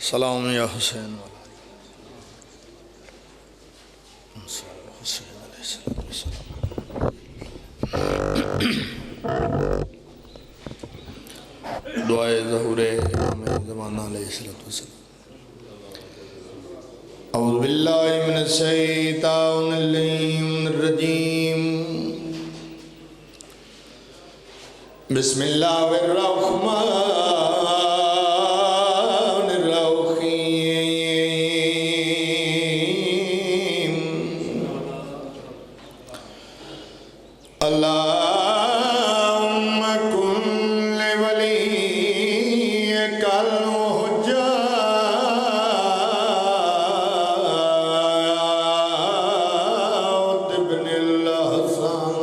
سلام یا حسین حسین علیہ السلام. دعائے ظہور امام زمانہ علیہ السلام. اعوذ باللہ من الشیطان الرجیم. بسم اللہ الرحمن الرحیم. اللہم کن لولیک الحجۃ ابن الحسن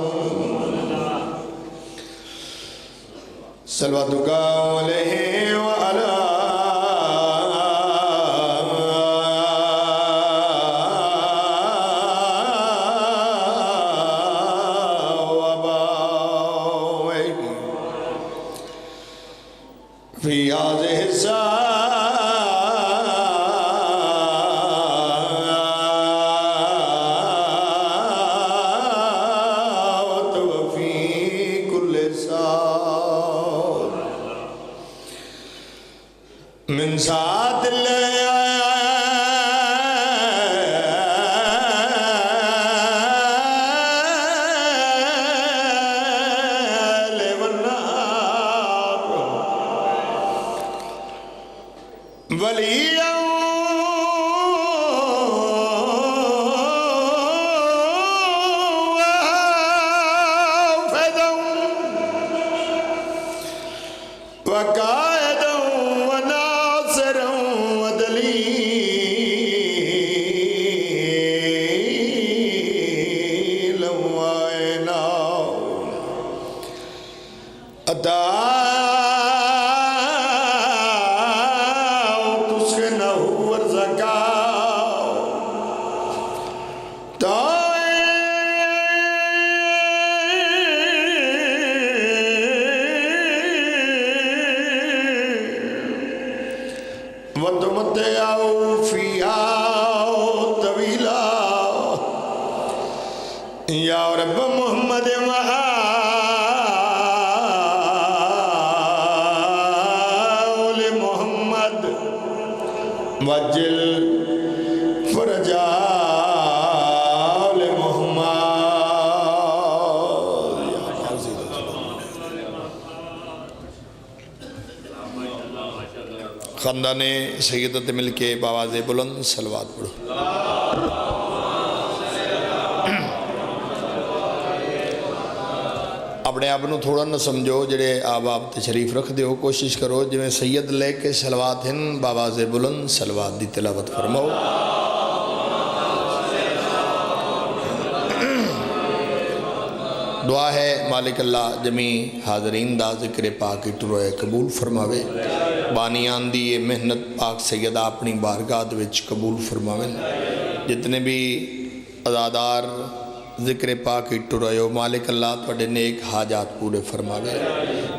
صلواتک علیہ وعلی فی هذه الساعة وفي كل ساعة من ساعات الليل والنهار وليا وحافظا وقائدا وناصرا ودليلا وعينا تسكنه وارزقه وتمتعه فيها طويلا يا رب محمد وآل محمد وجل فرجا آل محمد. خاندان سیدت مل کے بآواز بلند صلوات پڑھو. اپنے آپ نو تھوڑا نہ سمجھو جڑے آپ تشریف رکھ دیو کوشش کرو جویں سید لے کے صلوات ہیں بآواز بلند صلوات دی تلاوت فرماؤ. دعا ہے مالک اللہ جمی حاضرین دا ذکر پاک ٹروئے قبول فرماوے. بانیان دی یہ محنت پاک سیدہ اپنی بارگاہ وچ قبول فرماوے. جتنے بھی عزادار ذکر پاک ٹروئے مالک اللہ توڑے نیک حاجات پورے فرماوے.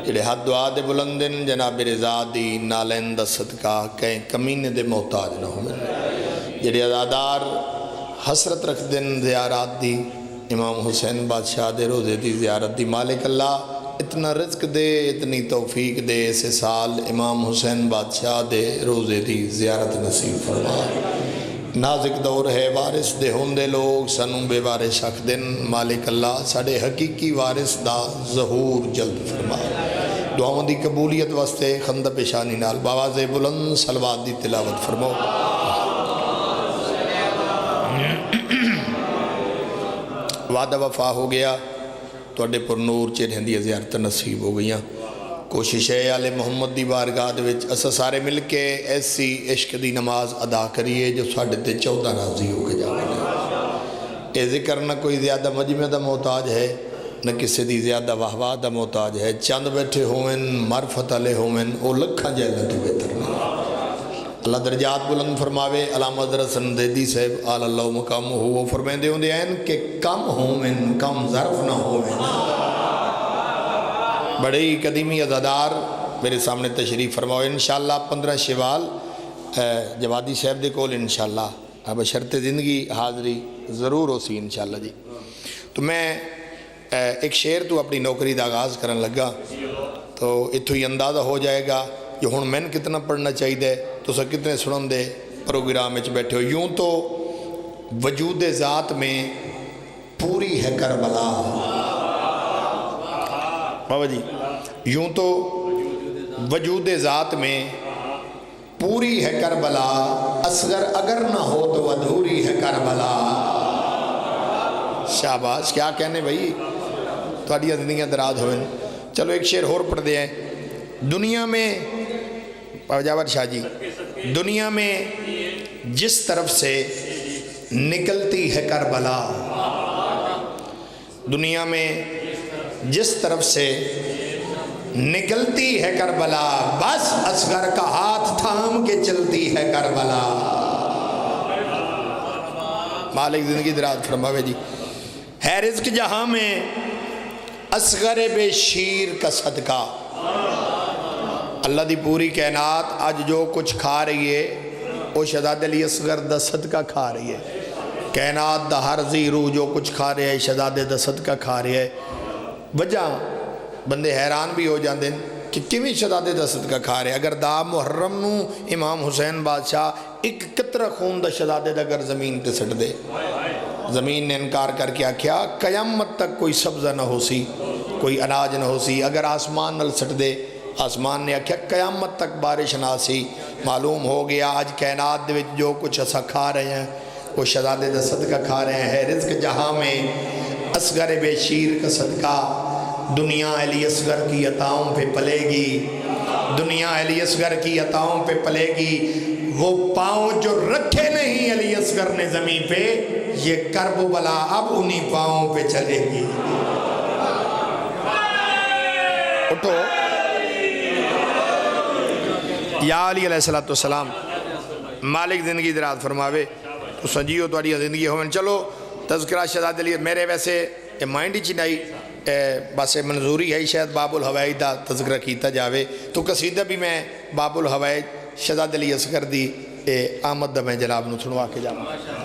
جڑے حد دعا دے بلندن جناب رضا دی نالین دا صدقہ کہیں کمینے دے محتاج نہ ہوئے. جڑے عزادار حسرت رکھ دن زیارات دی امام حسین بادشاہ دے روزے دی زیارت دی مالک اللہ اتنا رزق دے اتنی توفیق دے اسے سال امام حسین بادشاہ دے روزے دی زیارت نصیب فرما. نازک دور ہے وارث دے ہوندے لوگ سنوں بے وارث شک دن مالک اللہ ساڑے حقیقی وارث دا ظہور جلد فرما. دعاؤں دی قبولیت واسطے خندہ پیشانی نال بآواز بلند صلوات دی تلاوت فرماؤ. وعدہ وفا ہو گیا توڑے پر نور چہریں دی زیارت نصیب ہو گئیاں. کوشش ہے آل محمد دی بارگاہ وچ اسا سارے مل کے ایسی عشق دی نماز ادا کریے جو ساڑھے تے 14 راضی ہو کے جانے. اے ذکر نہ کوئی زیادہ مجمع دا محتاج ہے نہ کسی دی زیادہ واہ دا محتاج ہے. چند بیٹھے ہوئن معرفت علیہ ہوئن او لکھاں جائلہ تو بہتر نہیں. اللہ درجات بلند فرماوے. علامہ حضرت سندیدی صاحب آل اللہ مقام ہو فرمائیں دے ہوندے ہیں کہ کم ہومن کم ظرف نہ ہومن. بڑے ہی قدیمی عزادار میرے سامنے تشریف فرماؤ. انشاءاللہ 15 شوال جوادی صاحب دے کول انشاءاللہ اب شرط زندگی حاضری ضرور ہو سی انشاءاللہ جی. تو میں ایک شعر تو اپنی نوکری دا آغاز کرن لگا تو اتھو ہی اندازہ ہو جائے گا کہ ہن میں کتنا پڑھنا چاہیے تو سر کتنے سنن دے پروگرام میں بیٹھے ہو. یوں تو وجود ذات میں پوری ہے کربلا. بابا جی یوں تو وجود ذات میں پوری ہے کربلا، اصغر اگر نہ ہو تو ادھوری ہے کربلا. شاباش، کیا کہنے بھائی، تھوڑی زندگیاں دراز ہوئیں. چلو ایک شعر اور پڑھ دے ہیں. دنیا میں پاجاور شاہ جی، دنیا میں جس طرف سے نکلتی ہے کربلا، دنیا میں جس طرف سے نکلتی ہے کربلا، بس اصغر کا ہاتھ تھام کے چلتی ہے کربلا. مالک زندگی دراز فرماوے جی. ہے رزق جہاں میں اصغر بے شیر کا صدقہ. اللہ دی پوری کائنات آج جو کچھ کھا رہی ہے وہ شہزادے علی اصغر دا صدقہ کھا رہی ہے. کائنات دا ہر ذی روح جو کچھ کھا رہے ہے شہزادے دا صدقہ کھا رہی ہے. وجہ بندے حیران بھی ہو جاندے کہ کیویں شہزادے دا صدقہ کھا رہے. اگر دا محرم نو امام حسین بادشاہ ایک قطرہ خون دا شہزادے دا اگر زمین تے سٹ دے، زمین نے انکار کر کے آکھیا قیامت تک کوئی سبزہ نہ ہو سی، کوئی اناج نہ ہو سی. اگر آسمان نل سٹ دے، آسمان نے آکھیا قیامت تک بارش نہ سی. معلوم ہو گیا آج کائنات دے وچ جو کچھ اسا کھا رہے ہیں وہ شہزادے دا صدقہ کھا رہے ہیں. ہے رزق جہاں میں اصغر بے شیر کا صدقہ. دنیا علی اصغر کی عطاؤں پہ پلے گی، دنیا علی اصغر کی عطاؤں پہ پلے گی. وہ پاؤں جو رکھے نہیں علی اصغر نے زمین پہ، یہ کرب و بلا اب انہی پاؤں پہ چلے گی. اٹھو یا علی علیہ السلام. مالک زندگی دراز فرماوے. تو سنجیو تو اڑی زندگی ہوئن. چلو تذکرہ شہزاد علی میرے ویسے مائنڈ ہی نہیں بس منظوری ہے شاید باب الحوائج دا تذکرہ کیتا جاوے تو قصیدہ بھی میں باب الحوائج شہزاد علی اصغر دی آمد دا میں جناب نو سنوا کے جاؤں.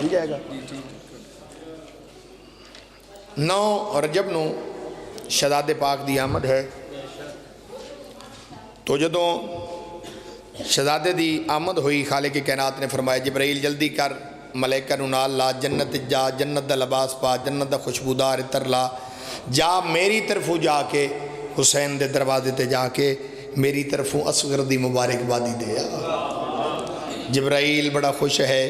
مل جائے گا. 9 رجب نو شہزاد پاک دی آمد ہے. تو جدوں شہزادے دی آمد ہوئی خالق کائنات نے فرمایا جبرائیل جلدی کر ملائکہ نو نال لا، جنت جا، جنت دا لباس پا، جنت دا خوشبودار عطر لا، جا میری طرفوں جا کے حسین دے دروازے تے جا کے میری طرفوں اصغر دی مبارک بادی دے. جبرائیل بڑا خوش ہے،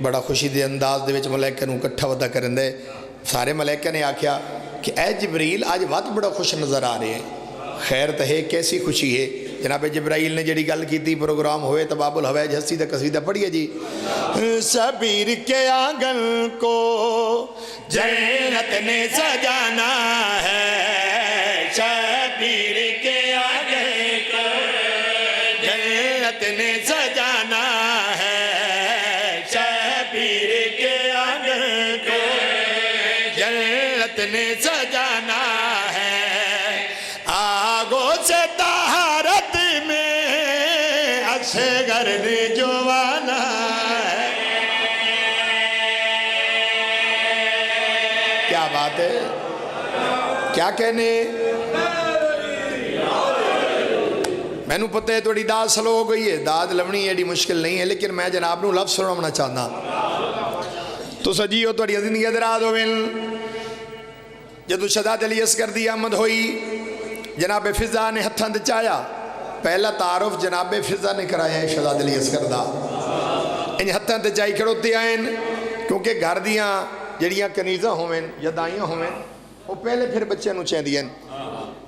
بڑا خوشی دے انداز دے وچ ملائکہ نو کٹھا ودا کرن دے. سارے ملائکہ نے آکھیا کہ اے جبرائیل آج وقت بڑا خوش نظر آ رہے ہیں. خیر تہے کیسی خوشی ہے. جناب جبرائیل نے جڑی گل کی تھی پروگرام ہوئے تو باب الحوائج ہستی دا قصیدہ پڑھئے جی. شبیر کے آنگن کو جنت نے سجانا ہے، شبیر کے آنگن کو جنت نے سجانا ہے، شبیر کے آنگن کو جنت نے سجانا ہے. آگوں سے طہارت میں اصغر نے جوانا ہے. کیا بات ہے، کیا کہنے. میں نو پتہ ہے توڑی داد سلو ہو گئی ہے، داد لونی ایڈی مشکل نہیں ہے، لیکن میں جناب نو لفظ سننا چاہتا. تو سجیو توڑی زندگی دراز ہوئے. جدو شہزاد علی اصغر دی آمد ہوئی جناب فضا نے ہتھاں دے چایا. پہلا تعارف جناب فضا نے کرایا ہے شہزاد علی اصغر دا. ان ہتھاں دے چائی کھڑوتے آئیں کیونکہ گھر دیاں جڑیاں کنیزاں ہوئیں یا دائیاں ہوئیں وہ پہلے پھر بچے نو چین دیئن.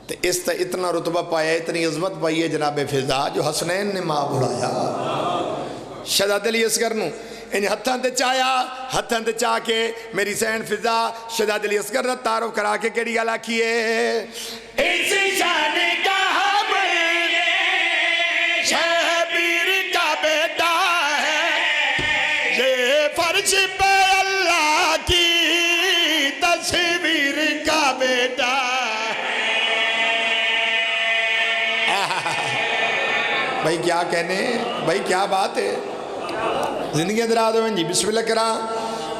تو اس تا اتنا رتبہ پایا، اتنی عظمت پائی ہے جناب فضا جو حسنین نے ماں بلایا شہزاد علی اصغر نو. ان ہتھاں تے چایا، ہتھاں تے چاہ کے میری سین فضا شہزاد علی اصغر دا تعارف کرا کے کیڑی گل آکھیے. اسی شان کا شبیر کا بیٹا ہے، یہ فرش پہ اللہ کی تصویر کا بیٹا ہے. بھائی کیا کہنے، بھائی کیا بات ہے. زندگی دراز ہوئیں جی. بسم اللہ کرا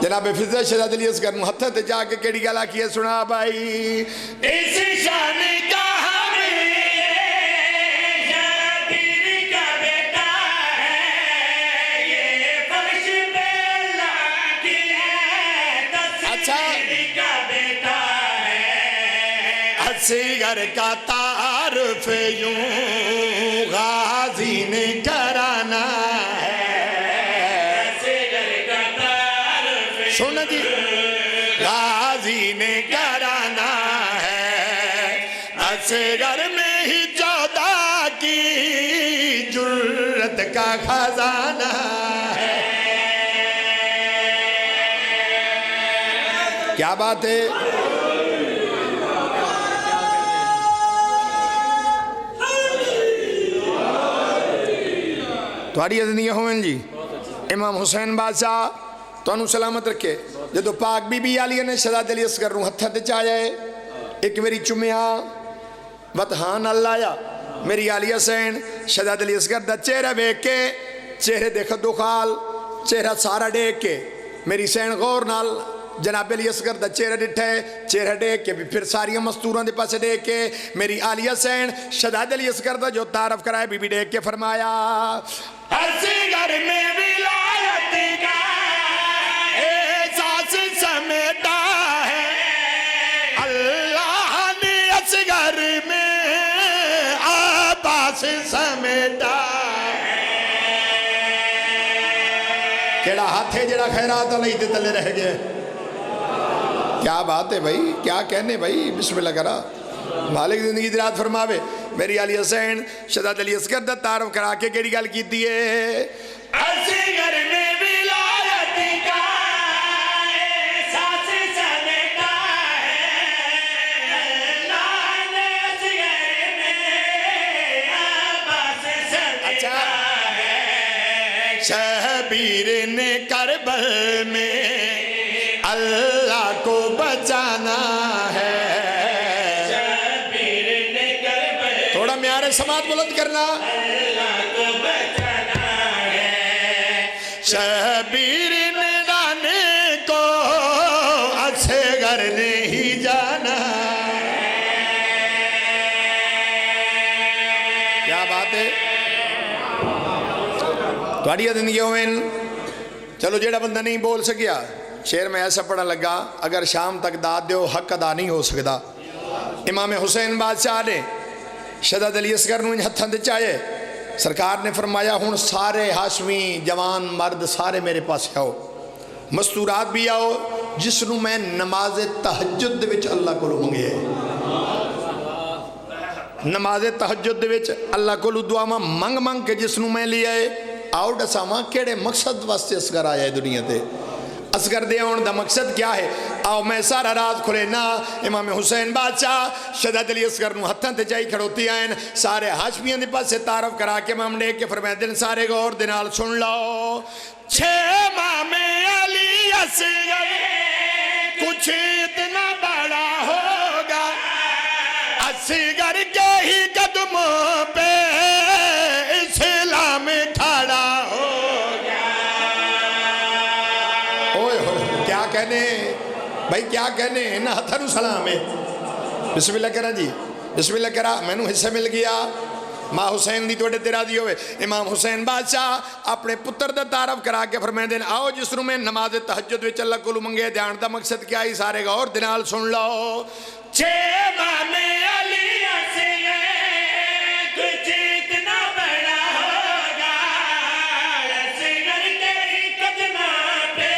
جناب فضل شہزاد علی اصغر ہتھاں تے جا کے کیڑی گل آکھی ہے سنا بھائی. اس شان کا اصغر کا تعارف یوں غازی نے کرانا ہے. اصغر کا تعارف سن جی غازی نے کرانا ہے. اصغر میں ہی 14 کی جرت کا خزانہ ہے. کیا بات ہے. تھوڑی زندگی ہوئیں جی. امام حسین بادشاہ تو سلامت رکھے. جدو پاک بی بی علیہ نے شہزاد علی اصغر نو ہتھاں تے چاہے ایک میری چمیا وطہان اللہ آیا. میری علیہ حسین شہزاد علی اصغر دا چہرہ بیک کے چہرے دے خدو خال چہرہ سارا ڈیک کے میری سین غور نال جناب علی اصغر دا چہرہ ڈٹھے چہرہ ڈیک کے پھر ساری مستوران دے پاسے ڈیک کے میری علیہ حسین شہزاد علی اصغر دا جو تعارف کرائے بی بی ڈیک کے فرمایا اصغر میں ولایت کا احساس سمیٹا ہے. اللہ نے اصغر میں عباس سمیٹا ہے. کیڑا ہاتھ ہے جڑا خیرات علیہ دے تلے رہ گئے. کیا بات ہے بھائی, کیا کہنے بھائی. بسم اللہ کرا مالک زندگی دراز فرماوے. میری علی حسین شہزاد علی اصغر دا تعارف کرا کے کیڑی گل کیتی ہے اصغر میں ولایت کا احساس سمیٹا ہے. اللہ نے اصغر میں عباس سمیٹا ہے. شبیر نے کربل میں اللہ کو بچانا ہے. شبیر نے کربل تھوڑا معیار سماعت بلند کرنا. اللہ کو بچانا ہے. شبیر نے جانے کو اصغر نے ہی جانا. کیا بات ہے. تھوڑی زندگی ہوئیں. چلو جیڑا بندہ نہیں بول سکیا شعر میں ایسا پڑھا لگا اگر شام تک داد دیو حق ادا نہیں ہو سکتا. امام حسین بادشاہ نے شہزاد علی اصغر نو ہتھاں تے چاہے. سرکار نے فرمایا ہن سارے ہاشمی جوان مرد سارے میرے پاس آؤ. مستورات بھی آؤ جس نو میں نماز تہجد دے وچ اللہ کو منگے. نماز تہجد دے وچ اللہ کو دعا منگ منگ کے جس نو میں لے آئے. آؤ دساواں کیڑے مقصد واسطے اصغر آیا ہے دنیا تے. اصغر دے آن دا مقصد کیا ہے. آؤ میں سارا راز کھلے نا. امام حسین بادشاہ شہزاد علی اصغر نو ہتھاں تے جائی کھڑوتی آئین سارے ہاشمیاں دے پاس سے تعارف کرا کے امام نے کے فرمایا دن سارے غور دنال سن لو. 6 امام علی اصغر کچھ اتنا بڑا ہوگا اصغر کے ہی قدموں پہ اسلام کھڑا ہوگا. کیا کہنے بھائی کیا کہنے نہ ہتھرو سلام ہے. بسم اللہ کرا جی. بسم اللہ کرا میں نو حصہ مل گیا. ماں حسین دی توڑے تیرا دی ہوئے. امام حسین بادشاہ اپنے پتر دا تعارف کرا کے فرمائے دین آؤ جس رو میں نماز تہجد وچ اللہ کو منگے دھیان دا مقصد کیا ہی سارے غور دنال سن لو. 6 امام علی اصغر کچھ اتنا بڑا ہوگا اصغر کے ہی قدموں پہ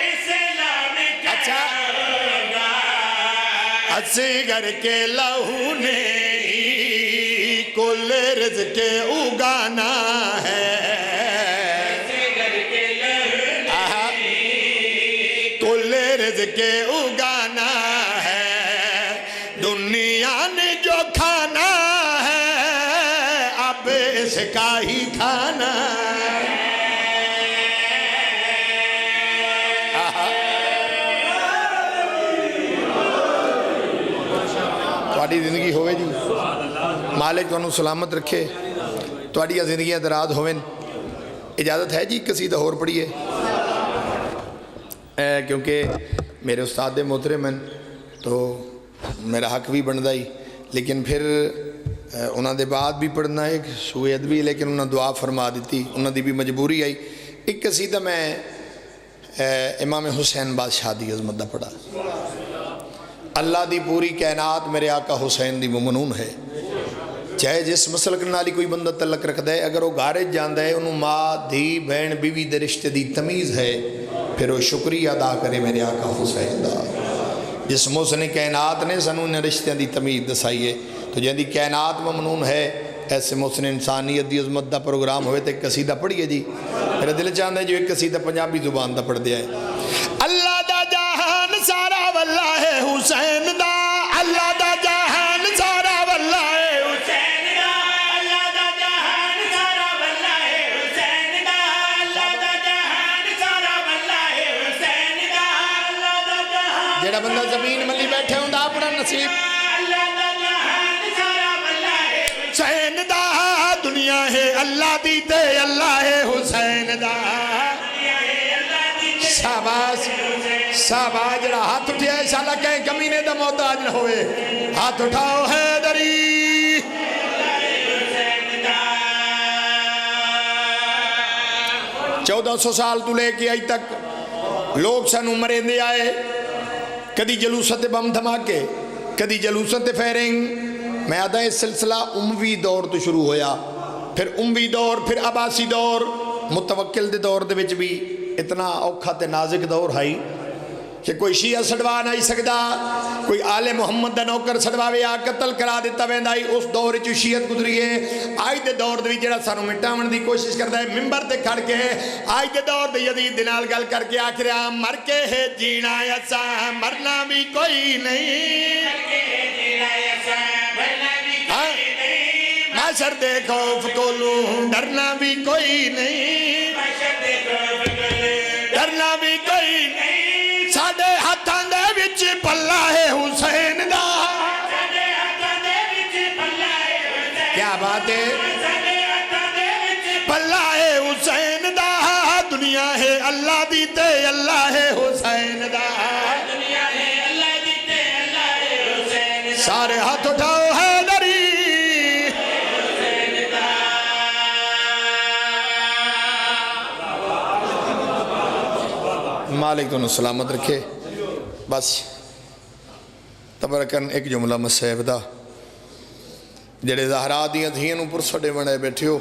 اسلام کھڑا ہوگا. اصغر کے لہو نے ہی کل رزق اگانا ہے. اصغر کے لہو نے کل رزق اگانا ہے. دنیا نے جو کھانا ہے اب اس کا ہی کھانا ہے. تھوڑی زندگی ہوئے جی. مالک تانوں سلامت رکھے. تھوڑی زندگیاں دراز ہوئیں. اجازت ہے جی قصیدہ اور پڑھیے؟ کیونکہ میرے استاد محترم ہیں تو میرا حق بھی بنتا ہی، لیکن پھر انہوں دے بعد بھی پڑھنا ہے سوئے ادبی، لیکن انہوں نے دعا فرما دیتی، انہوں دی بھی مجبوری آئی۔ ایک قصیدہ میں امام حسین بادشاہ دی عظمت دا پڑھا۔ اللہ دی پوری کائنات میرے آقا حسین دی ممنون ہے، چاہے جس مسلک نالی کوئی بندہ تعلق رکھتا ہے، اگر وہ گارج جاندہ ہے انہوں ماں دھی بہن بیوی دے رشتے دی تمیز ہے، پھر وہ شکریہ ادا کرے میرے آقا حسین دا۔ جس محسن کائنات نے سنوں نے رشتہ دی تمیز دسائی ہے، تو جن دی کائنات ممنون ہے، ایسے محسن انسانیت دی عظمت دا پروگرام ہوئے تو ایک قصیدہ پڑھیے جی۔ میرا دل چاہتا ہے جو ایک قصیدہ پنجابی زبان دا پڑھ دیا ہے۔ اللہ دا جہان سارا واللہ ہے حسین دا، اللہ دا جہان سارا واللہ ہے حسین دا، اللہ دا جہان سارا واللہ ہے حسین دا، اللہ دا جہان سارا واللہ ہے حسین دا، اللہ دا جہان جیڑا بندہ زمین ملی بیٹھے ہوں دا اپنا نصیب، اللہ دا جہان سارا واللہ ہے حسین دا، دنیا ہے اللہ دی تے اللہ ہے حسین دا، شاباش شاباش جڑا ہاتھ اٹھیا ہے انشاءاللہ کہیں کمینے دا محتاج نہ ہوئے، ہاتھ اٹھاؤ حیدری۔ 1400 سال تو لے کے آئی تک لوگ سنوں مرے دے آئے، کدی جلوست بم دھماکے، کدی جلوست فیرنگ۔ میں آدھا اس سلسلہ اموی دور تو شروع ہویا، پھر اموی دور، پھر عباسی دور، متوکل دے دور دے وچ بھی اتنا اوکھا تے نازک دور ہے کہ کوئی شیعہ سڑوا نہیں سکتا، کوئی آل محمد دا نوکر سڑواوے آ قتل کرا دیتا ویندائی، اس دور چو شیعت گزری ہے۔ آج دے دور دے جڑا سانو مٹاون دی کوشش کرتا ہے ممبر تے کھڑ کے، آج دے دور دے یزید دے نال گل کر کے آخر مر کے ہے جینا ایسا مرنا بھی کوئی نہیں، معاشر دے خوف کولوں ڈرنا بھی کوئی نہیں، ڈرنا بھی کوئی نہیں، ساڑھے ہاتھاں دے وچ پلہ ہے حسین دا، کیا بات ہے، پلہ ہے حسین دا، دنیا ہے اللہ دی تے اللہ ہے حسین دا، سارے ہاتھ اٹھاؤ حیدری۔ مالک تو سلامت رکھے۔ بس تبرکن ایک جملہ مسیب دا، جڑے زہرا دیاں دھیاں اوپر سڑے بڑے بیٹھے ہو،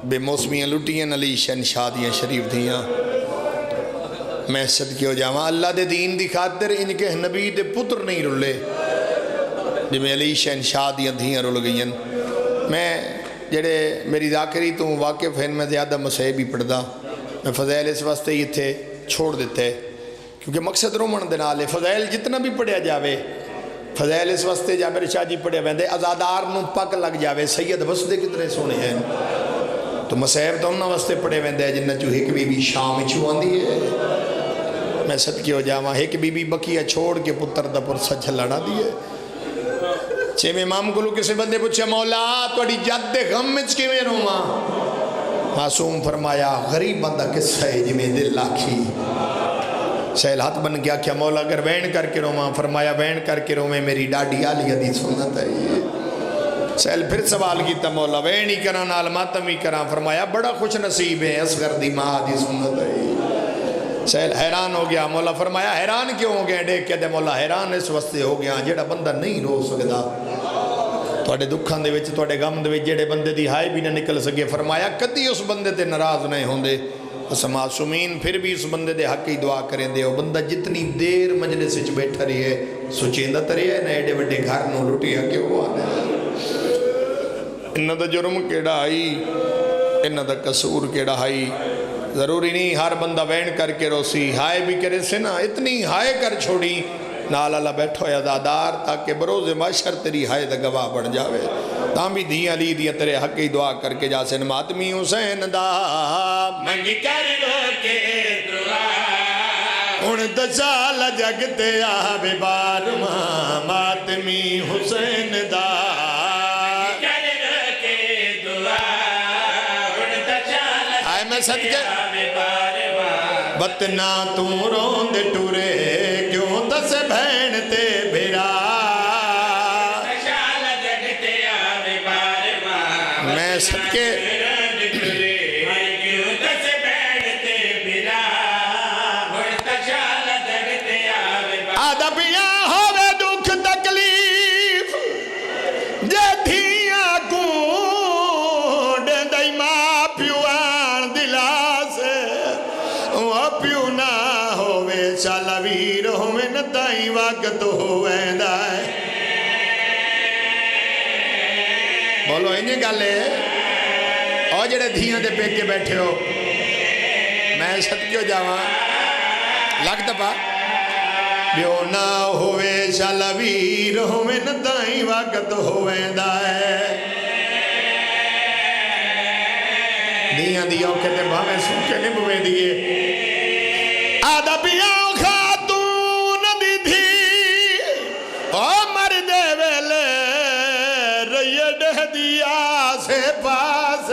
بے موسمیاں لٹیاں علی شہنشادیاں شریف دھیاں، میں صدقے ہو جاواں اللہ دے دین دی خاطر ان کے نبی دے پتر نہیں رلے، جب میں علی شہنشادیاں دھیاں رل گئیں۔ میں جڑے میری ذاکری تو واقف ہیں، میں زیادہ مسیب ہی پڑھ دا، میں فضائل اس واسطے ہی تھے چھوڑ دیتے ہیں کیونکہ مقصد رومن دے نال ہے۔ فضائل جتنا بھی پڑھیا جاوے، فضائل اس واسطے جابر شاہ جی پڑھیا ویندے ازادار نو پک لگ جاوے، سید وسدے کتنے سونے ہیں، تو مسیب تو انہاں واسطے پڑھے ویندے جنہ جو ایک بی بی شام چھواندی ہے۔ میں صدقے ہو جاواں ایک بی بی بکیہ چھوڑ کے پتر دا پرسا جھلڑا دیئے۔ چھے امام کو کسی بندے پوچھے مولا توڑی جد غم وچ کیویں رواں؟ معصوم فرمایا غریب بندہ کس ہے جی میں دل لاکھی۔ سہل ہاتھ بن گیا کیا مولا اگر وین کر کے رواں؟ فرمایا وین کر کے رویں میری ڈاڈی آلیہ دی سنت ہے یہ۔ سہل پھر سوال کیتا مولا وین ہی کران نال ماتم ہی کران؟ فرمایا بڑا خوش نصیب ہے اصغر دی ماں دی سنت ہے یہ۔ سہل حیران ہو گیا، مولا فرمایا حیران کیوں ہو گئے؟ ڈیک کے دے مولا حیران اس واسطے ہو گیا جیڑا بندہ نہیں رو سکدا، توڑے دکھان دے وچ توڑے غم دے وچ جیڑے بندے دی ہائے بھی نہ نکل سکے، فرمایا کدی اس بندے تے ناراض نہیں ہوندے۔ اس معصومین پھر بھی اس بندے دے حق ہی دعا کریں دے، وہ بندہ جتنی دیر مجلس وچ بیٹھا رہی ہے سوچیندہ ترے ہے نہ ایڈے وڈے گھر نو لٹیا کہ وہ آنے انہاں دا جرم کیڑا آئی، انہاں دا قصور کیڑا آئی۔ ضروری نہیں ہر بندہ وین کر کے روسی، ہائے بھی کرے سے نا، اتنی ہائے کر چھوڑی نال اللہ بیٹھو یا دادار تاکہ بروز معاشر تیری ہائے دا گواہ بڑھ جاوے۔ تاں بھی دیاں لی دیاں تیرے حق کی دعا کر کے جاسن ماتمی حسین دا منگی کر لو کے دعا ان دسال جگتے آبے بار ماتمی حسین دا میں صدقے وطنا تو روند ٹورے کیوں دس بہن تے بھرا میں صدقے وقت ہوئے بولو انہیں گالے اور جڑے دھیاں دے پیک کے بیٹھے ہو میں صدقے ہو جاواں لگ دپا بیو نہ ہوئے شالویر ہوئے ندائی وقت ہوئے دھیاں دی اوکھے تے بھامے سنکے نہیں بوے دیئے آدھا پیاں سے پاس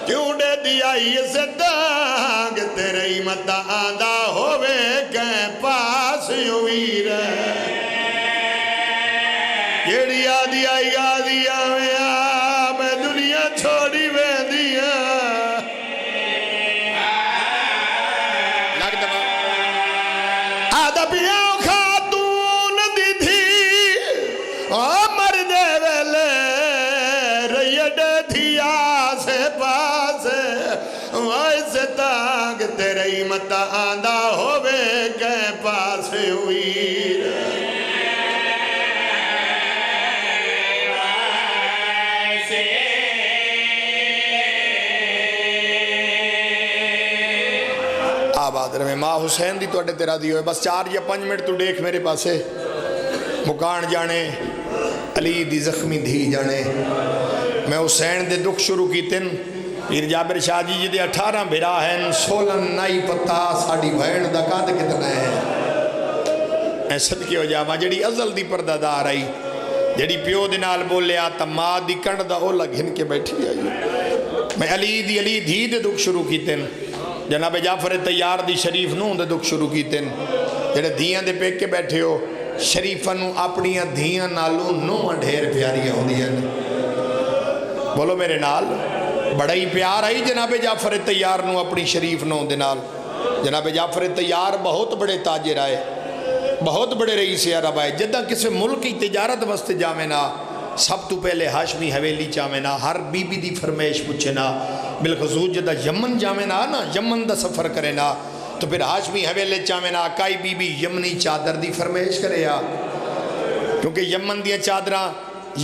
کیوں دے دیا اس دانگ تیرے مدہ آدھا ہوئے کہیں پاس یویر جیڑی آدھی آئی آدھی آویا میں دنیا چھوڑی وے دیا لگ دبا آدھا پیا خاتون دی تھی مرد ویلے ایسے تاک تیرے متا آندہ ہوئے کہ پاس ہوئی آباد رہے ماں حسین دی توڑے تیرا دی ہوئے بس 4 یا 5 منٹ تو دیکھ میرے پاسے مکان جانے علی دی زخمی دھی جانے میں حسین دے دکھ شروع کی تن پیر جابر شاہ جی دے 18 بھرا ہیں 16 نائی پتا ساڑی بھین دا قد کتنا ہے اے صدقے ہو جاواں جڑی ازل دی پردادار آئی جڑی پیو دے نال بولے آتا ماں دی کنڈ دا ہو لگھن کے بیٹھی آئی میں علی دھی دے دکھ شروع کی تن جناب جعفر تیار دی شریف نوں دے دکھ شروع کی تن جڑے دھیاں دے پیک کے بیٹھے ہو شریفہ نوں اپنی دھیاں نالوں نوں ڈھیر پیاریاں ہوں دیاں بولو میرے نال بڑا ہی پیار آئی جناب جعفر تیار نو اپنی شریف نو دنال جناب جعفر تیار بہت بڑے تاجر آئے بہت بڑے رئیس عرب آئے جدہ کسی ملک کی تجارت واسطے جامنا سب تو پہلے ہاشمی حویلی جامنا ہر بی بی دی فرمیش پوچھنا بالخصوص جدہ یمن جامنا نا یمن دا سفر کرنا تو پھر ہاشمی حویلی جامنا کائی بی بی یمنی چادر دی فرمیش کرے یا کیونکہ یمن دیا چادرہ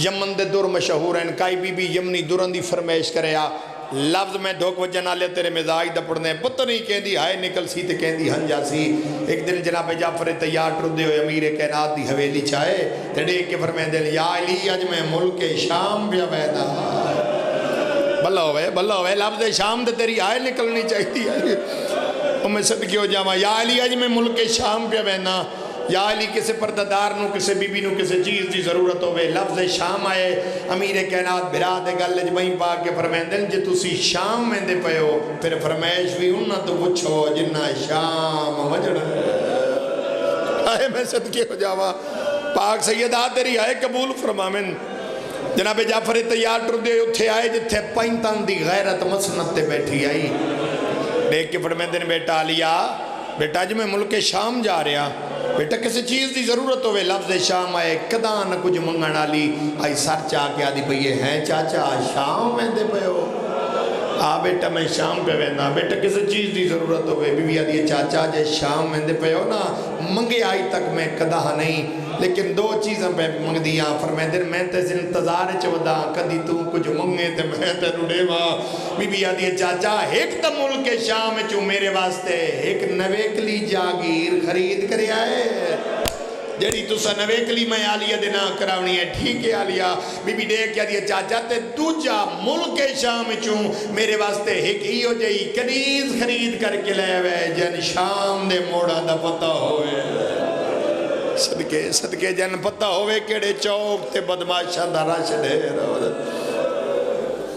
یمن دے دور مشہور ہیں کائی بی بی یمنی دورن دی فرمیش کرے یا لفظ میں دھوک وجہ نہ لے تیرے مزاج دا پڑھنے پتہ نہیں کہہ دی ہائے نکل سی تے کہہ دی ہن جا سی ایک دن جناب جعفر تیار ٹردے ہوئے امیر کائنات دی حویلی چاہے تے ڈیک کے فرمائیں دل یا علی اج میں ملک شام بیا ویدہ بھلا ہوئے لفظ شام دے تیری ہائے نکلنی چاہتی ہے میں صدقے ہو جاواں یا علی اج میں ملک شام بیا ویدہ یا علی کسے پردادار نو کسے بی بی نو کسے چیز دی ضرورت ہوئے لفظ شام آئے امیر کائنات بھرا دے گلج بہن پاک کے فرمائیں دل جے تسی شام میں دے پہو پھر فرمائش بھی انہا تو پوچھو جنہ شام مجڑ آئے میں صدقے ہو جاواں پاک سیدہ تیری آئے قبول فرمامن جناب جعفر تیار ٹردے اتھے آئے جتھے پینتان دی غیرت مسنت تے بیٹھی آئی دیکھ کے فرمائیں دن بیٹا لیا بیٹا جی میں ملک شام جا رہا بیٹا کسی چیز دی ضرورت ہوئے لفظ شام آئے کداں نہ کچھ منگن آلی آئی سر چاہ کے آدھی پہیے ہیں چاچا شام میں دے پہ ہو بیٹا میں شام پہ وینا بیٹا کسی چیز دی ضرورت ہوئے بی بی آدھی چاچا جے شام میں دے پہ ہو نا منگے آئی تک میں کداں نہیں لیکن 2 چیزیں پہ منگ دیاں فرمائیں دن میں تے انتظار چودہ کدی تو کچھ منگے تے میں تے روڑے ماں بی بی آدھی چاچا ایک تا ملک شام چو میرے واسطے ایک نویکلی جاگیر خرید کرے آئے جیڑی تو سا نویکلی میں آلیہ دینا کراؤنی ہے ٹھیک ہے آلیہ بی بی دیکھ کیا دیا چاچا تے دوجہ ملک شام چوں میرے واسطے ایک ایو جائی کنیز خرید کر کے لے ہوئے جن شام دے موڑا دا پتہ ہوئے صدقے جن پتہ ہوئے کیڑے چوک تے بدماشاں دا رش دے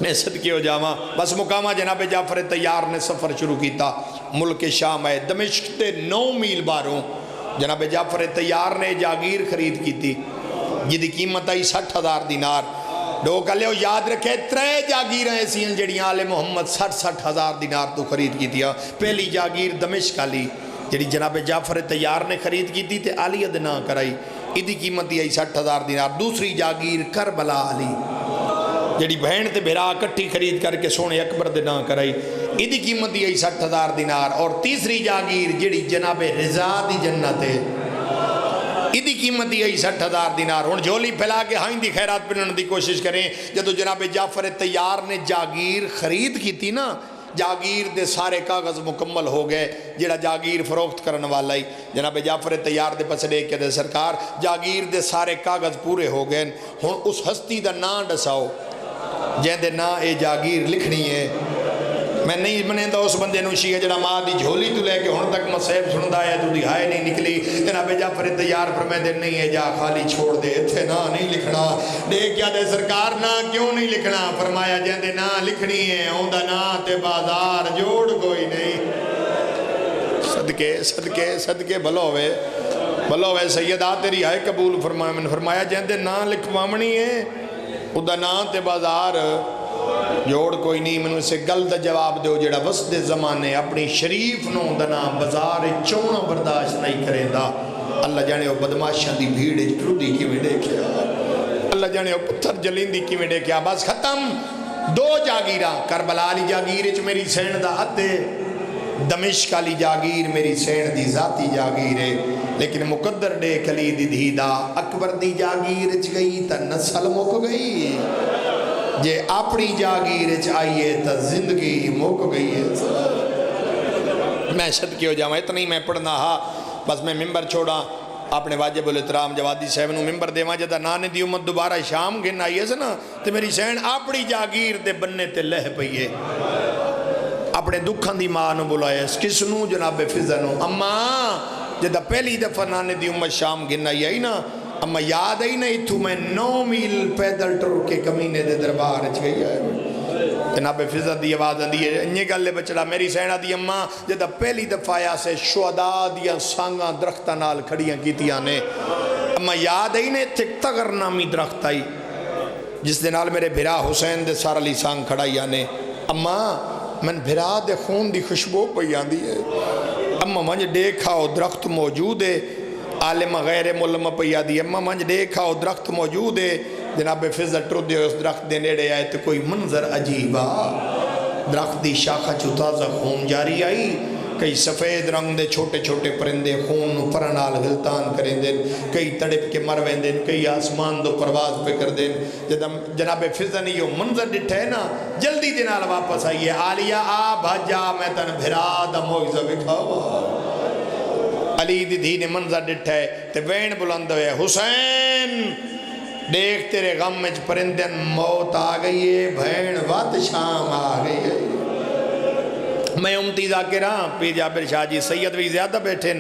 میں صدقے ہو جاواں بس مقامہ جناب جعفر طیار نے سفر شروع کیتا ملک شام ہے دمشق تے 9 میل باروں جناب جعفر طیار نے جاگیر خرید کی تھی جدی قیمت آئی 60,000 دینار دو کلے ہو یاد رکھے 3 جاگیر ایسی ہیں جڑی آل محمد 60,000 دینار تو خرید کی تھی پہلی جاگیر دمشق علی جڑی جناب جعفر طیار نے خرید کی تھی تے علی ادنا کرائی ادھی قیمت آئی 60,000 دینار دوسری جاگیر کربلا علی جڑی بہن تے بھرا کٹھی خرید کر کے سونے اکبر دے نام کرائی ادھی قیمت آئی 60,000 دینار اور تیسری جاگیر جڑی جناب رضا دی جنت ہے ادھی قیمت آئی 60,000 دینار ہن جھولی پھیلا کے ہائیں دی خیرات پہننے دی کوشش کریں جدو جناب جعفر طیار نے جاگیر خرید کی تھی نا جاگیر دے سارے کاغذ مکمل ہو گئے جڑا جاگیر فروخت کرنے والا ہی جناب جعفر طیار دے پس لے کے دے سرکار جاگیر دے سارے کاغذ پورے ہو گئے ہن اس ہستی دا نام ڈساؤ جہاں دے نا اے جاگیر لکھنی ہے میں نہیں منیں دا اس بندے نوشی ہے جڑا ماں دی جھولی تو لے کے ہن تک مسیب سندا ہے تو دی ہائے نہیں نکلی جناب جعفر طیار فرمائے دے نہیں ہے جا خالی چھوڑ دے اتھے نا نہیں لکھنا دیکھ کیا دے سرکار نا کیوں نہیں لکھنا فرمایا جہاں دے نا لکھنی ہے اوندا نا تے بازار جوڑ کوئی نہیں صدقے صدقے صدقے بھلو ہوئے سیدہ تیری ہائے قبول فرمایا میں نے فرمایا جہاں دے نا لکھوامنی ہے اوندا نا تے بازار جوڑ کوئی نہیں میں نے اسے گلد جواب دے جڑا وسط زمانے اپنی شریف نو دنا بازار چونا برداشت نہیں کریں دا اللہ جانے وہ بدماشاں دی بھیڑ ٹرو دی کی میں دیکھیا اللہ جانے وہ پتھر جلین دی کی میں دیکھیا بس ختم 2 جاگیراں کربلا علی جاگیر چ میری سین دا ادے دمشق علی جاگیر میری سین دی ذاتی جاگیر ہے لیکن مقدر دے کلی دی دھیدہ اکبر دی جاگیر چ گئی تا نسل مک گئی جے اپنی جاگیر چ آئیے تا زندگی مک گئی ہے میں صدقے ہو جاؤں اتنا ہی میں پڑھنا ہا بس میں ممبر چھوڑا اپنے واجب الاحترام جوادی صاحب نو ممبر دیواں جدا نانے دی امت دوبارہ شام گن آئی ہے نا تے میری سین اپنی جاگیر دے بننے تے لہ پئیے اپنے دکھاں دی ماں نو بلایا کس نو جناب فضا نو اماں جدا پہلی دفعہ نانے دی امت شام گن آئی ہے نا اما یاد ہی نہیں تو میں 9 میل پیدل ٹر کے کمینے دے دربار چ گئی ہے جناب فضا دی آواز آندی ہے انہی گل بچڑا میری سینہ دی اماں جدا پہلی دفعہ آیا سے شہداء دیا سانگاں درختہ نال کھڑیاں کیتیاں نے اما یاد ہی نہیں تھک تغر نامی درخت آئی جس دے نال میرے بھرا حسین دے سار علی سانگ کھڑائی آنے اما من بھرا دے خون دی خوشبو پئی آندی ہے اما منج دیکھاؤ درخت موجود ہے عالم غیر ملم پیا دی اما منج دیکھاؤ درخت موجود ہے جناب فضل ٹر دے اس درخت دے نیڑے آئے تو کوئی منظر عجیبا درخت دی شاخہ چوتازہ خون جاری آئی کئی سفید رنگ دے چھوٹے چھوٹے پرندے خون پرنال گلتان کریں دیں کئی تڑپ کے مرویں دیں کئی آسمان دو پرواز پہ کر دیں جناب فضل نے یہ منظر ڈٹھے نا جلدی دنال واپس آئیے آلیہ آ بھجا میں تن بھرا دا موعظہ بکھاوا علی دی دھی نے منظر ڈٹھا ہے تے وین بلند ہوئے حسین دیکھ تیرے غم میں پرندن موت آ گئی ہے بھین وات شام آ گئی ہے میں امتی ذاکرہ پی جابر شاہ جی سید بھی زیادہ بیٹھیں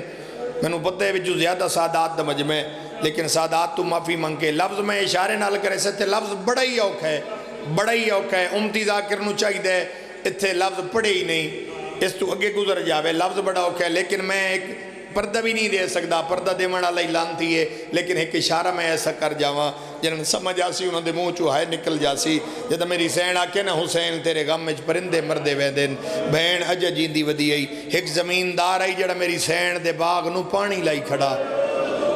میں نے پتہ ہے جو زیادہ سادات دا مجمع لیکن سادات تو معافی منگے لفظ میں اشارے نال کرے سکتے لفظ بڑا ہی اوکھ ہے امتی ذاکر نو چاہی دے اتھے لفظ پڑے ہی نہیں اس تو اگے گزر جاوے لفظ بڑا اوکھ ہے لیکن میں ایک پردہ بھی نہیں دے سکتا پردہ دے منا لئی لانتی ہے لیکن ایک اشارہ میں ایسا کر جاواں جنہاں سمجھ آسی انہوں دے منہ چوہائے نکل جاسی جدہ میری سین آکے نا حسین تیرے غم میں پرندے مردے ویدن بہن اجا جیندی ودی آئی ایک زمیندار آئی جڑا میری سین دے باغ نو پانی لائی کھڑا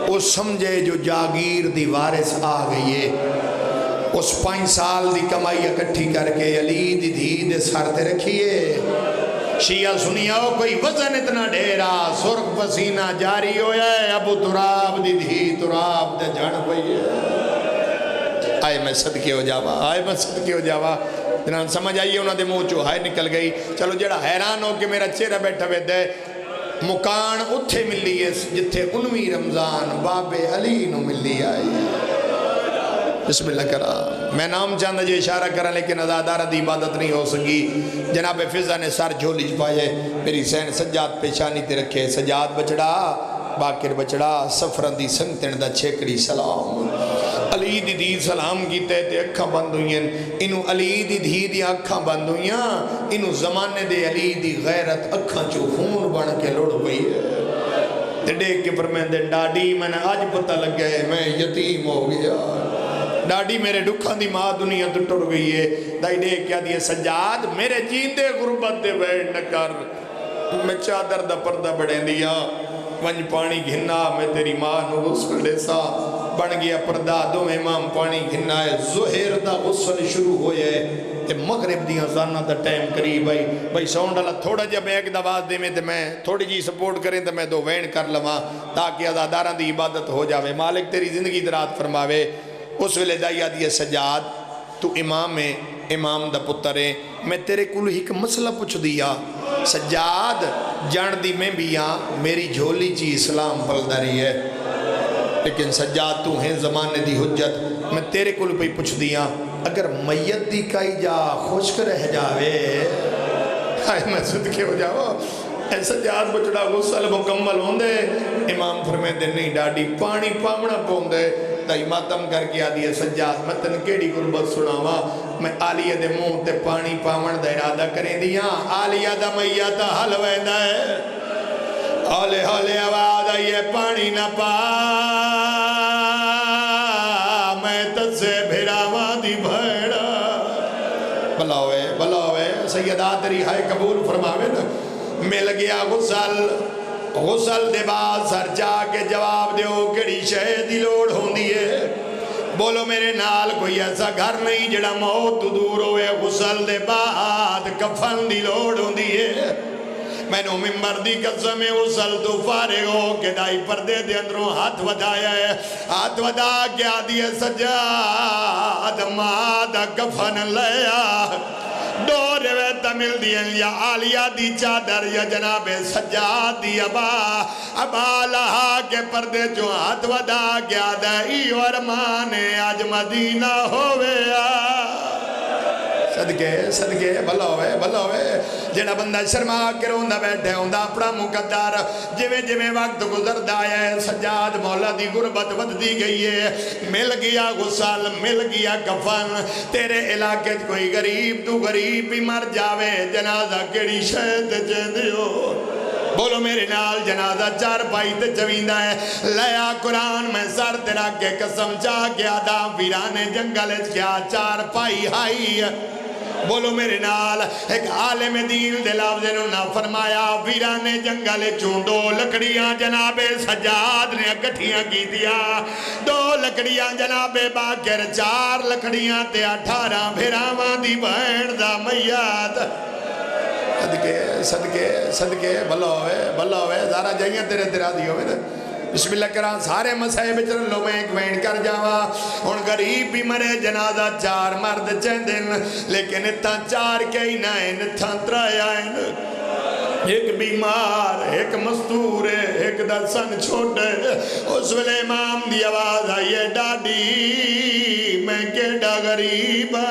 اس سمجھے جو جاگیر دی وارث آ گئی ہے اس 5 سال دی کمائی اکٹھی کر کے علی دی دھی دے سر تے رکھیے شیعہ سنیاؤ کوئی وزن اتنا ڈھیرا سرخ پسینہ جاری ہویا ہے ابو تراب دی دھی تراب دے جھڑ پئی ہے آئے میں صدقے ہو جاوا جنہاں سمجھ آئیے انہوں دے منہ چوہائے نکل گئی چلو جڑا حیران ہو کہ میرا چہرہ بیٹھا ہوئے دے مکان اتھے ملی ہے جتھے 19 رمضان باب علی نو ملی آئی بسم اللہ کرا میں نام چاندہ جو اشارہ کرا لیکن ازادارہ دی عبادت نہیں ہو سکی جناب فضا نے سر جھولی پائے میری سین سجاد پیشانی تے رکھے سجاد بچڑا باکر بچڑا سفرن دی سنگتن دا چھیکڑی سلام علی دی دھی سلام کیتے تے اکھاں بند ہوئیں، انہوں علی دی دھی دی اکھاں بند ہوئیں، انہوں زمانے دے علی دی غیرت اکھاں چو خون بن کے لڑ ہوئی ہے۔ تے دیکھ کے فرمیندے ڈاڈی میں نے آج پتہ لگ گئے میں یتیم ہو گیا، ڈاڈی میرے ڈکھاں دی ماں دنیا تو ٹر گئی ہے۔ دائی دیکھ کیا دیئے سجاد میرے جیندے غربت دے بیٹھ نہ کر، میں چادر دا پردہ بڑھیں دیا، ونج پانی گھننا میں تیری ماں نو غسل دے سا، بن گیا پردہ دو امام پانی گھننا ہے، زہر دا غسل شروع ہوئے تے مغرب دیاں زانہ دا ٹائم قریب آئی۔ بھائی ساؤنڈ اللہ تھوڑا جا بیک دواز دے میں تے میں تھوڑی جی سپورٹ کریں تے میں دو وین کر لواں تاکہ ازاداراں دی عبادت ہو جاوے، مالک تیری زندگی درات فرماوے۔ اس ویلے دائیا دیئے سجاد تو امام ہے، امام دا پتر ہے، میں تیرے کلو ہی کا مسئلہ پوچھ دیا سجاد جان دی میں بھی میری جھولی چی اسلام پلدہ رہی ہے، لیکن سجاد تو ہیں زمانے دی حجت، میں تیرے کلو پہ پوچھ دیا اگر میت دی کائی جا خوشک رہ جاوے ہائے میں صدقے ہو جاؤ اے سجاد بچڑا غسل مکمل ہوندے، امام فرمے دے نہیں ڈاڈی پانی پامنا پوندے، دائی ماتم کر کے آدھی ہے سجاد میں تن کیڑی قربت سناوا، میں آلیہ دے منہ تے پانی پاون دا ارادہ کریں دیا، آلیہ دا میت حل ویندہ ہے، ہولے ہولے آواز آئیے پانی نہ پا میں تجھے بھیراواں دی بھیڑا، بلاوے سیدہ تیری ہائے قبول فرماوے نا، مل گیا غسل دے بعد سر جا کے جواب دیو کڑی شہد دی لوڑ ہوندی ہے، بولو میرے نال کوئی ایسا گھر نہیں جڑا موت دور ہوئے، غسل دے بعد کفن دی لوڑ ہوندی ہے، میں نے ممبر دی قسم غسل تو فارغ ہو کے دائی پردے دے اندروں ہاتھ ودایا ہے، ہاتھ ودا کے آدھی ہے سجاد مادہ کفن لیا، دو رویتہ مل دیا یا آلیہ دی چادر یا جناب سجاد دی ابا لہا کے پردے جو ہاتھ ودا گیا دائی ورمان آج مدینہ ہوئے صدقے بھلا ہوئے جڑا بندہ شرما کے روندہ بیٹھے ہوندہ اپنا مقدر جویں وقت گزر دایا ہے، سجاد مولا دی غربت ود دی گئی ہے، مل گیا غسل مل گیا کفن، تیرے علاقے کوئی غریب تو غریب بھی مر جاوے جنازہ کیڑی شہد جیندیو، بولو میرے نال جنازہ چار پائی تے چویندہ ہے، لیا قرآن میں سر تیرا کے قسم چاہ گیا دا ویرانے جنگل کیا چار پائی ہائی، بولو میرے نال ایک عالم دین دے لفظ نہ فرمایا ویرانے جنگل چون دو لکڑیاں جناب سجاد نے اکٹھیاں کی دیا، دو لکڑیاں جناب باکر چار لکڑیاں تے 18 بھیراواں دی بہن دا میات، صدقے بھلا ہوئے زارہ جائیاں تیرے دی ہوئے بسم اللہ کران سارے مسائے بچر لو میں ایک وین کر جاوا، ان غریب بھی مرے جنازہ چار مرد چندن لیکن اتھا چار کئی نائن اتھا ترائے آئین، ایک بیمار ایک مستور ایک درسن چھوٹے، اس ویلے امام دی آواز آئیے ڈاڈی میں کیڑا غریبا،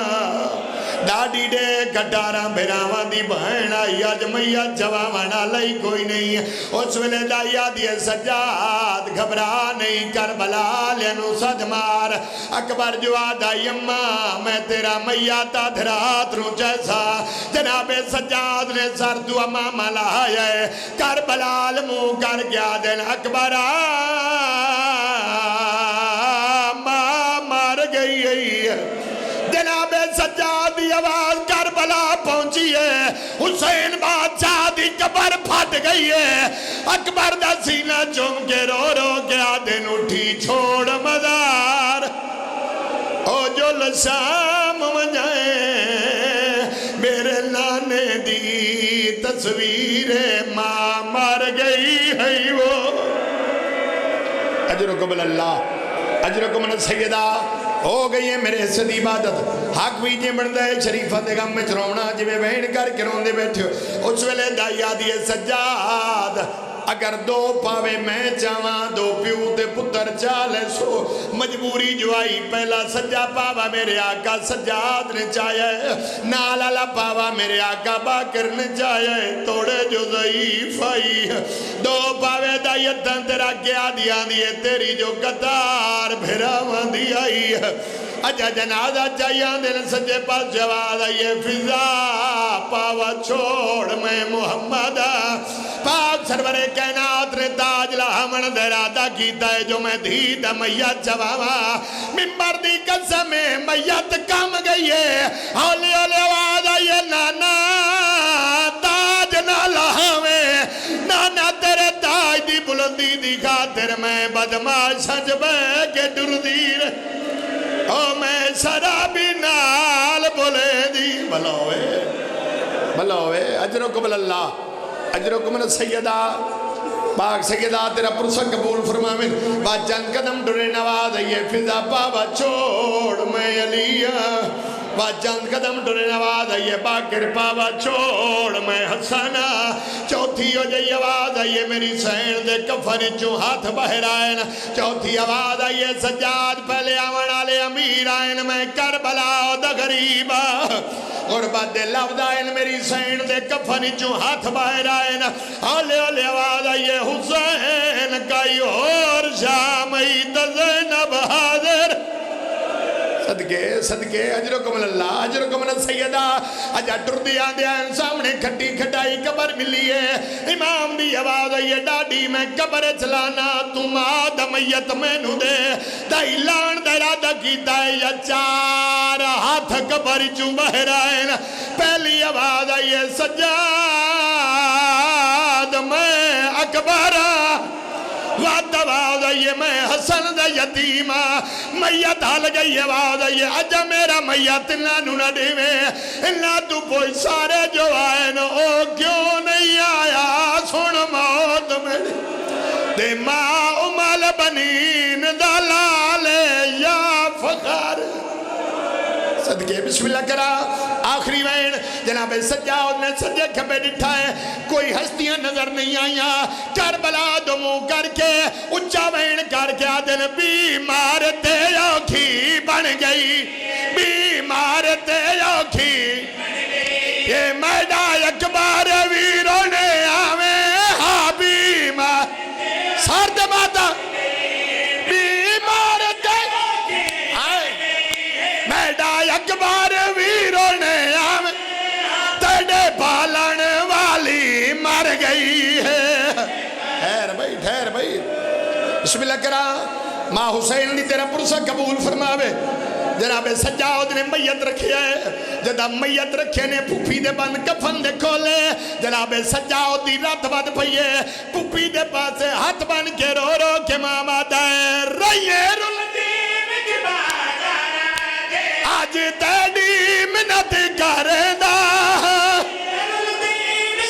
ڈاڈی دے کٹارا بھیراواں دی بہن آئی آج میت جواوانا لئی کوئی نہیں، اس ویلے دائیا دیے سجاد گھبرا نہیں کربلا لینو صد مار، اکبر جواد آئی اماں میں تیرا میتا دھرات رو جیسا، جناب سجاد نے سر تو اماں ملایا ہے، کربلا لمو کر گیا دن اکبر ماں مار گئی ہے، جناب سجاد دی آواز کربلا پہنچی ہے، حسین بادشاہ دی قبر پھٹ گئی ہے، اکبر دا سینہ چوم کے رو رو کے آدھن اٹھی چھوڑ مزار، او جو لشام منجائیں میرے نانے دی تصویر ماں مر گئی ہے وہ، اجرکم اللہ اجرکم من سیدہ ہو گئی ہے میرے حصے دی عبادت، حق ویجے بڑھتا ہے شریفہ دے غم میں چرونا جویں وین کر کے روندے بیٹھے ہو، اس ویلے دائیا دیے سجاد اگر دو پاوے میں چاواں دو پیو تے پتر چالے سو مجبوری جو آئی پہلا سجا پاوا میرے آقا سجاد نے چاہے نالالا پاوا میرے آقا باکر نے چاہے توڑے جو ضعیف آئی دو پاوے دائیتن تیرا کیا دیا دیئے تیری جو قطار بھراوان دی آئی اجا جنازہ چاہیے دل سجے پاس جواد آئیے فضا پاوا چھوڑ میں محمد پاک سرور کائنات نے تاج لہمن درادہ کیتا ہے جو میں دھیدہ میت جواوا ممبر دی قسم میت کم گئی ہے اولی اولی آواز آئیے نانا تاج نہ لہمیں نانا تیرے تاج دی بلندی دی خاطر میں بدماش سج بے کے ڈر دیر او میں شرابی نال بولے دی بلوے اجرکم اللہ اجرکم سیدہ پاک سیدہ تیرا پرسہ قبول فرمامن بات جان قدم ڈرے نواز یہ فضا پاوا چھوڑ میں علیہ بات جان قدم ڈرے نواز یہ باکر پاوا چھوڑ میں حسنہ چوتھی ہو جائی آواز آئیے میری سین دے کفن جو ہاتھ بہر آئین چوتھی آواز آئیے سجاد پہلے آون آلے امیر آئین میں کربلا دا غریبا غربت دے لفظ آئین میری سین دے کفن جو ہاتھ بہر آئین آلے آلے آواز آئیے حسین کائی اور شامی تزینب حاضر صدقے اجرکم اللہ اجرکم سیدہ اجا ٹر دیا دیا سامنے کھٹی کھٹائی قبر ملی ہے امام دی آواز یہ ڈاڈی میں قبر چلانا تم آدم میت میں نو دے دائی لان درادہ کی دائی چار ہاتھ قبر چوں بہرائن پہلی آواز یہ سجاد میں اکبرہ وعد آواز یہ میں حسن دا یتیمہ میت حال گئی آواز یہ اجا میرا میت نانو نہ دیوے انہا تو پوئی سارے جو آئین او کیوں نہیں آیا سن موت میری دے ماں امال بنین دلالے یا فخر صدقے بسم اللہ کرا آخری وین جناب سجاد نے سجے کھبے ڈٹھا ہے کوئی ہستیاں نظر نہیں آئیاں کربلا دمو کر کے اچھا وین کر کے آدن بیمار تیوکھی بن گئی بیمار تیوکھی یہ میڈا اکبار ویروں نے آویں ہاں بیمار سارد ماتا بیمار تیوکھی میڈا اکبار ویروں نے آویں تیڑے پالن والی مر گئی ہے ٹھہر بھائی بسم اللہ کرا ماں حسین نے تیرا پرسہ قبول فرماوے جناب سجاد نے میت رکھے جدہ میت رکھے نے پھوپی دے بند کفن دے کھولے جناب سجاد دی رات بات پہیے پھوپی دے پاسے ہاتھ بند کے رو رو کے ماما دائے رہیے رلدین کی بات آج تیڑی منت کرے دا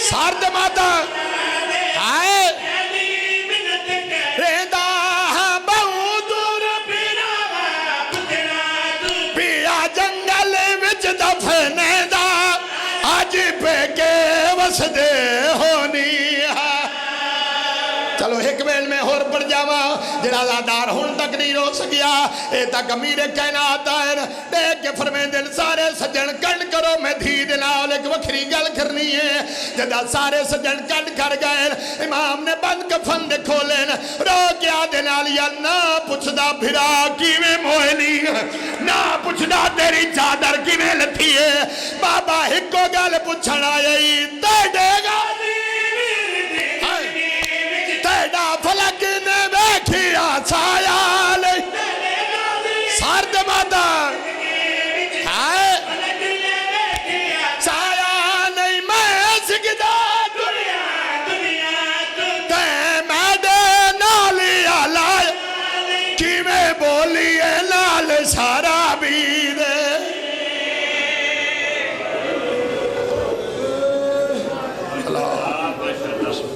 سارد ماتا آئے ریدہ بہو دور پیا جنگل وچ دفنے دا آج پہ کے وسدے ہونی چلو ایک ویل میں ہور پڑ جاوا جنازہ دار ہون تک نہیں رو سکیا اے تک امیر کائنات آئین دیکھ کے فرمین دل سارے سجن کنڈ کرو میں دھی دنال ایک وکری گل کرنی ہے جدہ سارے سجن کنڈ کر گئے امام نے بند کفن دے کھولین رو کیا دنال یا نا پچھدا بھرا کیویں موہلی نا پچھدا تیری چادر کیویں لتھی ہے بابا ہکو گل پچھڑا یہی تے دے گا تیڑا فلک نے بیکھیا سایا لے سارد ماتا سایا نہیں میں سکتا تے میڈے نالی آلائے کی میں بولی نال سارا بھی دے